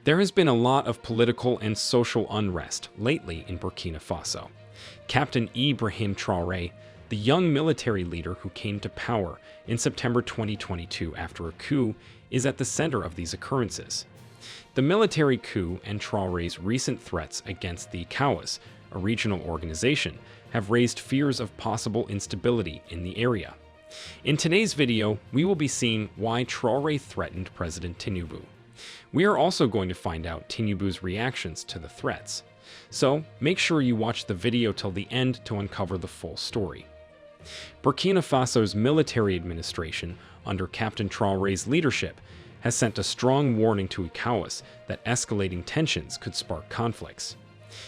There has been a lot of political and social unrest lately in Burkina Faso. Captain Ibrahim Traore, the young military leader who came to power in September 2022 after a coup, is at the center of these occurrences. The military coup and Traore's recent threats against the ECOWAS, a regional organization, have raised fears of possible instability in the area. In today's video, we will be seeing why Traore threatened President Tinubu. We are also going to find out Tinubu's reactions to the threats. So make sure you watch the video till the end to uncover the full story. Burkina Faso's military administration, under Captain Traore's leadership, has sent a strong warning to ECOWAS that escalating tensions could spark conflicts.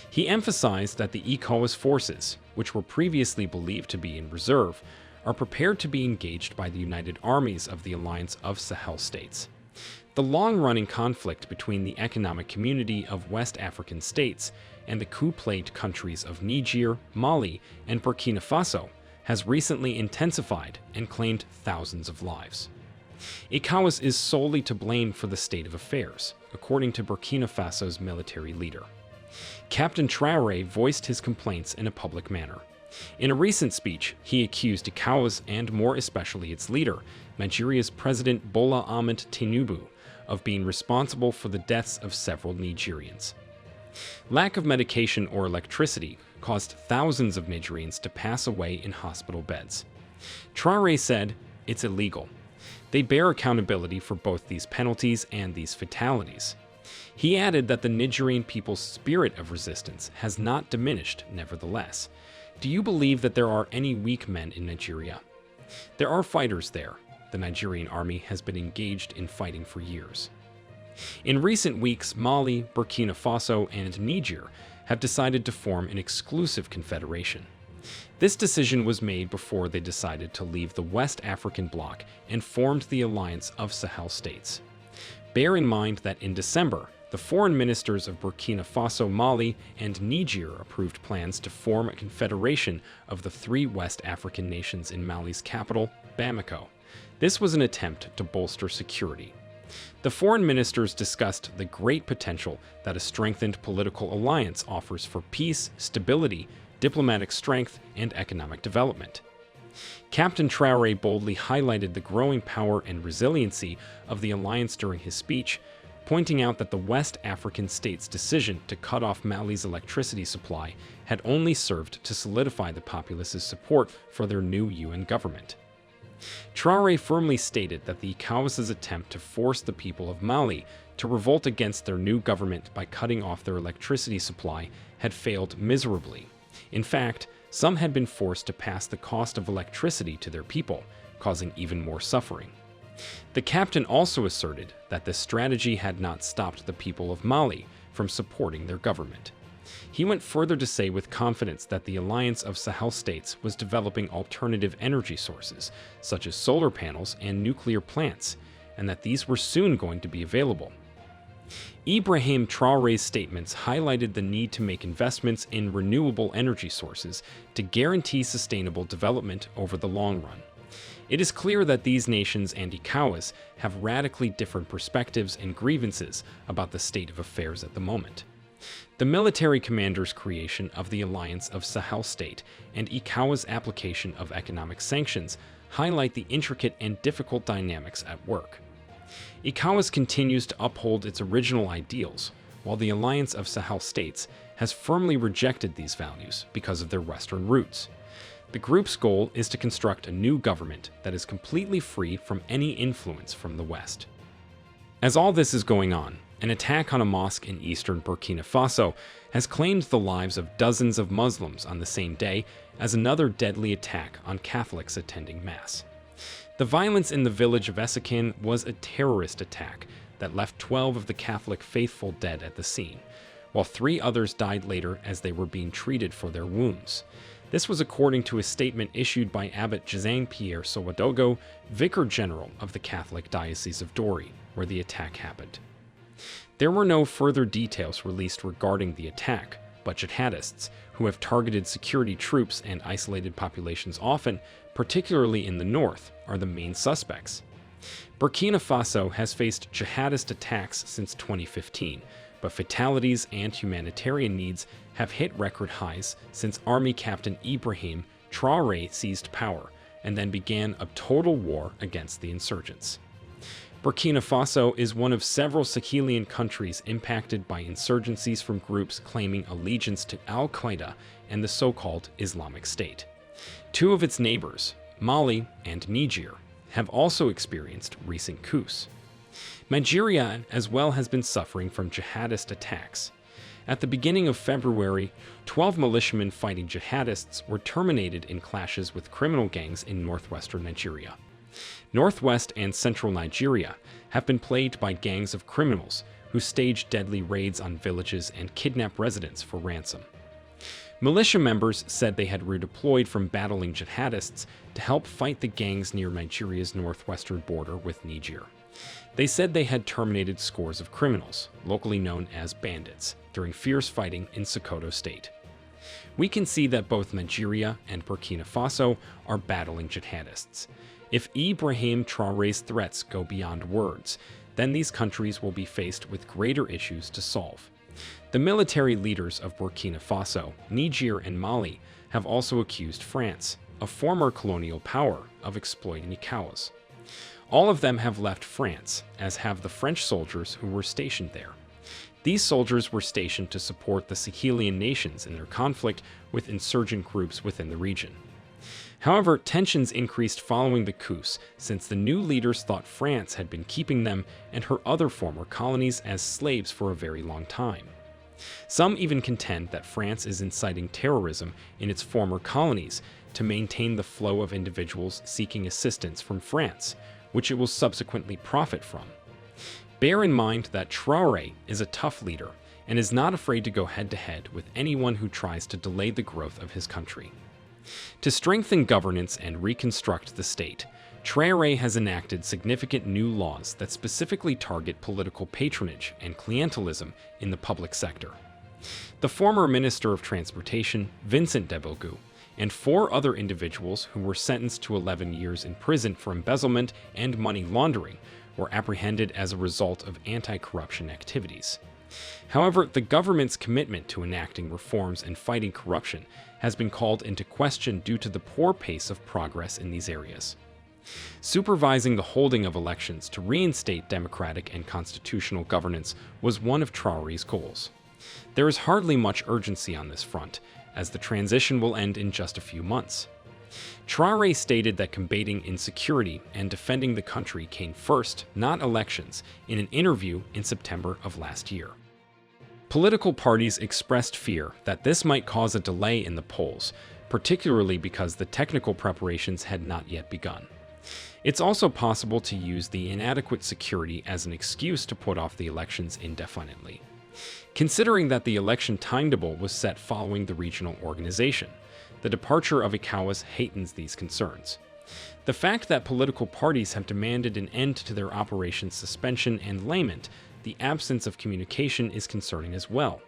He emphasized that the ECOWAS forces, which were previously believed to be in reserve, are prepared to be engaged by the united armies of the Alliance of Sahel States. The long-running conflict between the economic community of West African states and the coup-plagued countries of Niger, Mali, and Burkina Faso has recently intensified and claimed thousands of lives. ECOWAS is solely to blame for the state of affairs, according to Burkina Faso's military leader. Captain Traore voiced his complaints in a public manner. In a recent speech, he accused ECOWAS and more especially its leader, Nigeria's President Bola Tinubu, of being responsible for the deaths of several Nigerians. Lack of medication or electricity caused thousands of Nigerians to pass away in hospital beds. Traore said, "It's illegal. They bear accountability for both these penalties and these fatalities." He added that the Nigerian people's spirit of resistance has not diminished nevertheless. "Do you believe that there are any weak men in Nigeria? There are fighters there. The Nigerian army has been engaged in fighting for years." In recent weeks, Mali, Burkina Faso, and Niger have decided to form an exclusive confederation. This decision was made before they decided to leave the West African bloc and formed the Alliance of Sahel States. Bear in mind that in December, the foreign ministers of Burkina Faso, Mali, and Niger approved plans to form a confederation of the three West African nations in Mali's capital, Bamako. This was an attempt to bolster security. The foreign ministers discussed the great potential that a strengthened political alliance offers for peace, stability, diplomatic strength, and economic development. Captain Traore boldly highlighted the growing power and resiliency of the alliance during his speech, pointing out that the West African states' decision to cut off Mali's electricity supply had only served to solidify the populace's support for their new UN government. Traore firmly stated that the ECOWAS's attempt to force the people of Mali to revolt against their new government by cutting off their electricity supply had failed miserably. In fact, some had been forced to pass the cost of electricity to their people, causing even more suffering. The captain also asserted that this strategy had not stopped the people of Mali from supporting their government. He went further to say with confidence that the Alliance of Sahel States was developing alternative energy sources, such as solar panels and nuclear plants, and that these were soon going to be available. Ibrahim Traore's statements highlighted the need to make investments in renewable energy sources to guarantee sustainable development over the long run. It is clear that these nations and ECOWAS have radically different perspectives and grievances about the state of affairs at the moment. The military commander's creation of the Alliance of Sahel State and ECOWAS' application of economic sanctions highlight the intricate and difficult dynamics at work. ECOWAS continues to uphold its original ideals, while the Alliance of Sahel States has firmly rejected these values because of their Western roots. The group's goal is to construct a new government that is completely free from any influence from the West. As all this is going on, an attack on a mosque in eastern Burkina Faso has claimed the lives of dozens of Muslims on the same day as another deadly attack on Catholics attending Mass. The violence in the village of escalating was a terrorist attack that left 12 of the Catholic faithful dead at the scene, while 3 others died later as they were being treated for their wounds. This was according to a statement issued by Abbot Jean-Pierre Sowadogo, Vicar General of the Catholic Diocese of Dori, where the attack happened. There were no further details released regarding the attack, but jihadists, who have targeted security troops and isolated populations often, particularly in the north, are the main suspects. Burkina Faso has faced jihadist attacks since 2015, but fatalities and humanitarian needs have hit record highs since Army Captain Ibrahim Traore seized power and then began a total war against the insurgents. Burkina Faso is one of several Sahelian countries impacted by insurgencies from groups claiming allegiance to al-Qaeda and the so-called Islamic State. Two of its neighbors, Mali and Niger, have also experienced recent coups. Nigeria as well has been suffering from jihadist attacks. At the beginning of February, 12 militiamen fighting jihadists were terminated in clashes with criminal gangs in northwestern Nigeria. Northwest and central Nigeria have been plagued by gangs of criminals who stage deadly raids on villages and kidnap residents for ransom. Militia members said they had redeployed from battling jihadists to help fight the gangs near Nigeria's northwestern border with Niger. They said they had terminated scores of criminals, locally known as bandits, during fierce fighting in Sahel State. We can see that both Nigeria and Burkina Faso are battling jihadists. If Ibrahim Traore's threats go beyond words, then these countries will be faced with greater issues to solve. The military leaders of Burkina Faso, Niger, and Mali have also accused France, a former colonial power, of exploiting ECOWAS. All of them have left France, as have the French soldiers who were stationed there. These soldiers were stationed to support the Sahelian nations in their conflict with insurgent groups within the region. However, tensions increased following the coups since the new leaders thought France had been keeping them and her other former colonies as slaves for a very long time. Some even contend that France is inciting terrorism in its former colonies to maintain the flow of individuals seeking assistance from France, which it will subsequently profit from. Bear in mind that Traore is a tough leader and is not afraid to go head-to-head with anyone who tries to delay the growth of his country. To strengthen governance and reconstruct the state, Traore has enacted significant new laws that specifically target political patronage and clientelism in the public sector. The former Minister of Transportation, Vincent Debogu, and 4 other individuals who were sentenced to 11 years in prison for embezzlement and money laundering were apprehended as a result of anti-corruption activities. However, the government's commitment to enacting reforms and fighting corruption has been called into question due to the poor pace of progress in these areas. Supervising the holding of elections to reinstate democratic and constitutional governance was one of Traore's goals. There is hardly much urgency on this front, as the transition will end in just a few months. Traore stated that combating insecurity and defending the country came first, not elections, in an interview in September of last year. Political parties expressed fear that this might cause a delay in the polls, particularly because the technical preparations had not yet begun. It's also possible to use the inadequate security as an excuse to put off the elections indefinitely. Considering that the election timetable was set following the regional organization, the departure of ECOWAS heightens these concerns. The fact that political parties have demanded an end to their operations suspension and layment, the absence of communication is concerning as well.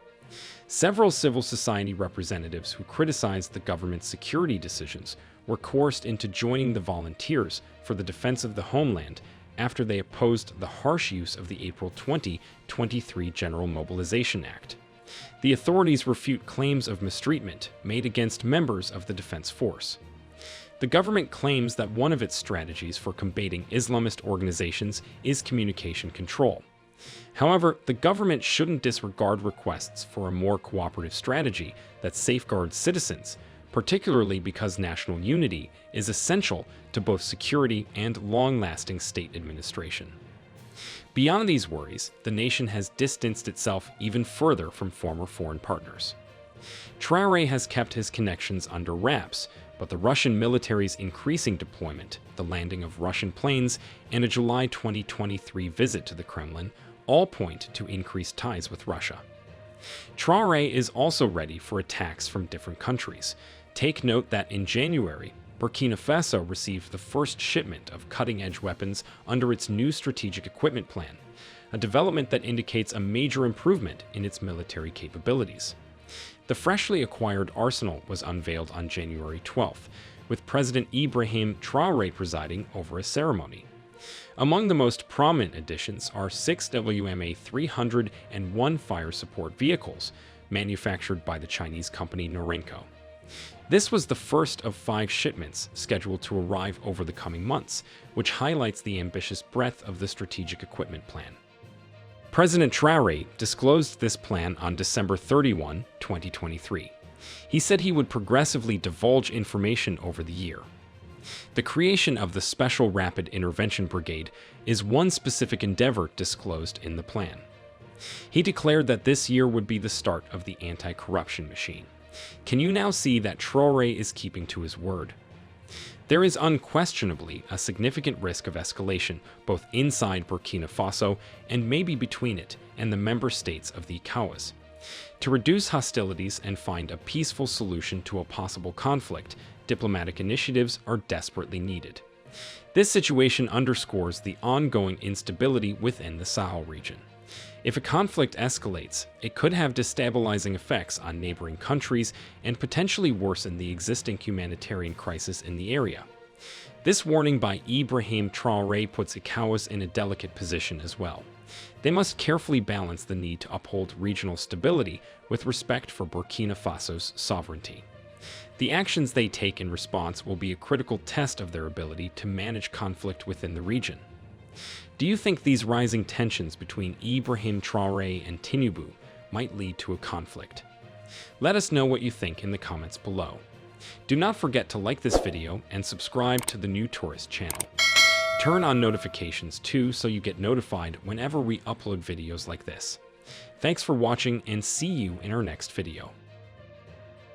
Several civil society representatives who criticized the government's security decisions were coerced into joining the volunteers for the defense of the homeland after they opposed the harsh use of the April 2023 General Mobilization Act. The authorities refute claims of mistreatment made against members of the defense force. The government claims that one of its strategies for combating Islamist organizations is communication control. However, the government shouldn't disregard requests for a more cooperative strategy that safeguards citizens, particularly because national unity is essential to both security and long-lasting state administration. Beyond these worries, the nation has distanced itself even further from former foreign partners. Traore has kept his connections under wraps, but the Russian military's increasing deployment, the landing of Russian planes, and a July 2023 visit to the Kremlin all point to increased ties with Russia. Traore is also ready for attacks from different countries. Take note that in January, Burkina Faso received the first shipment of cutting-edge weapons under its new strategic equipment plan, a development that indicates a major improvement in its military capabilities. The freshly acquired arsenal was unveiled on January 12th, with President Ibrahim Traore presiding over a ceremony. Among the most prominent additions are 6 WMA 300 and 1 fire support vehicles, manufactured by the Chinese company Norinco. This was the first of 5 shipments scheduled to arrive over the coming months, which highlights the ambitious breadth of the strategic equipment plan. President Traore disclosed this plan on December 31, 2023. He said he would progressively divulge information over the year. The creation of the Special Rapid Intervention Brigade is one specific endeavor disclosed in the plan. He declared that this year would be the start of the anti-corruption machine. Can you now see that Traore is keeping to his word? There is unquestionably a significant risk of escalation, both inside Burkina Faso and maybe between it and the member states of the ECOWAS. To reduce hostilities and find a peaceful solution to a possible conflict, diplomatic initiatives are desperately needed. This situation underscores the ongoing instability within the Sahel region. If a conflict escalates, it could have destabilizing effects on neighboring countries and potentially worsen the existing humanitarian crisis in the area. This warning by Ibrahim Traore puts ECOWAS in a delicate position as well. They must carefully balance the need to uphold regional stability with respect for Burkina Faso's sovereignty. The actions they take in response will be a critical test of their ability to manage conflict within the region. Do you think these rising tensions between Ibrahim Traore and Tinubu might lead to a conflict? Let us know what you think in the comments below. Do not forget to like this video and subscribe to the New Tourist channel. Turn on notifications too so you get notified whenever we upload videos like this. Thanks for watching and see you in our next video.